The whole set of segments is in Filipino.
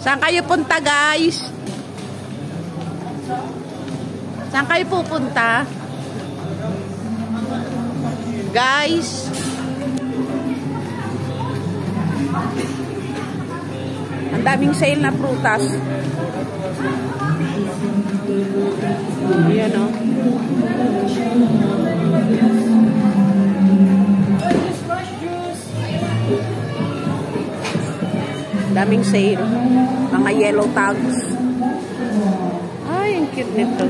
Saan kayo punta, guys? Saan kayo pupunta? Guys? Ang daming sale na prutas. Ayan, oh. Daming sale. Mga yellow tags. Ay, ang cute nito.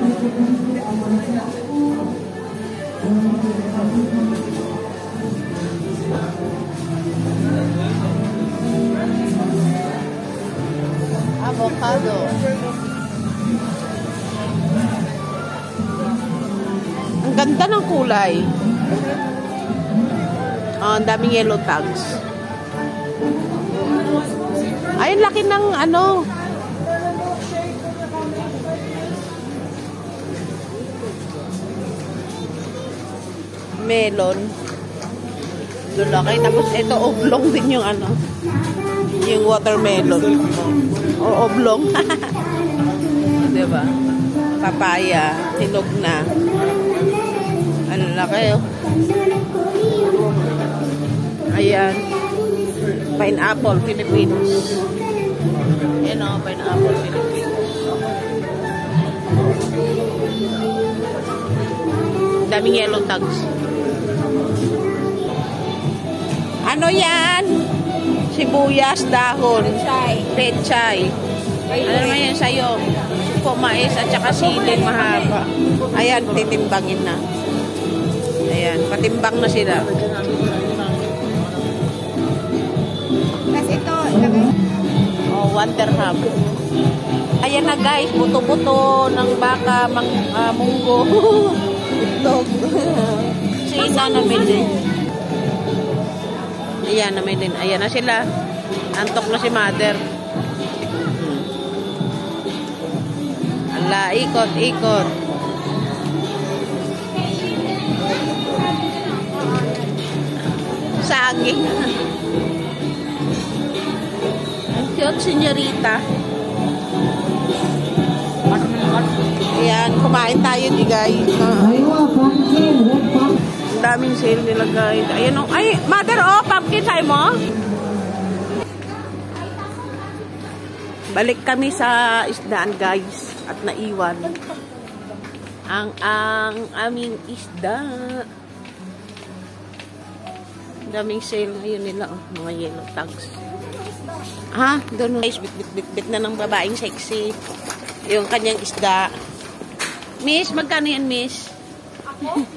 Avocado. Ang ganda ng kulay. Oh, ang daming yellow tags. Ay, laki ng ano. Melon. Lulaki. Tapos ito, oblong din yung ano. Yung watermelon. O oblong. Diba? Papaya. Hinog na. Ano laki, oh. Ayan. Pineapple, Philippines. Ayan, oh, pineapple, Philippines. Daming yellow tags. Ano yan? Sibuyas, dahon. Pechay. Ano naman yan sa'yo? Supo, mais, at saka silin mahaba. Ayan, titimbangin na. Ayan, patimbang na sila. Tapos ito, oh, 1 dirham. Ayan na guys, buto-buto ng baka, munggo. Itlog. Sina namin din. Ayan namin din. Ayan na sila. Antok na si mother. Ala, ikot-ikot. Saging. Ang cute, senyorita. Ayan, kumain tayo di guys. Ang daming sale nila guys. Ayan, oh. Ay, mother, oh, pumpkin tayo mo. Balik kami sa isdaan guys. At naiwan ang aming isda. Daming sale ngayon nila, oh, mga yellow tags. Ha? Doon guys, bit na ng babaeng sexy. Yung kanyang isda. Miss, magkano yan, miss? Ako?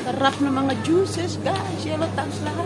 Sarap na mga juices, guys. Yellow tags lahat.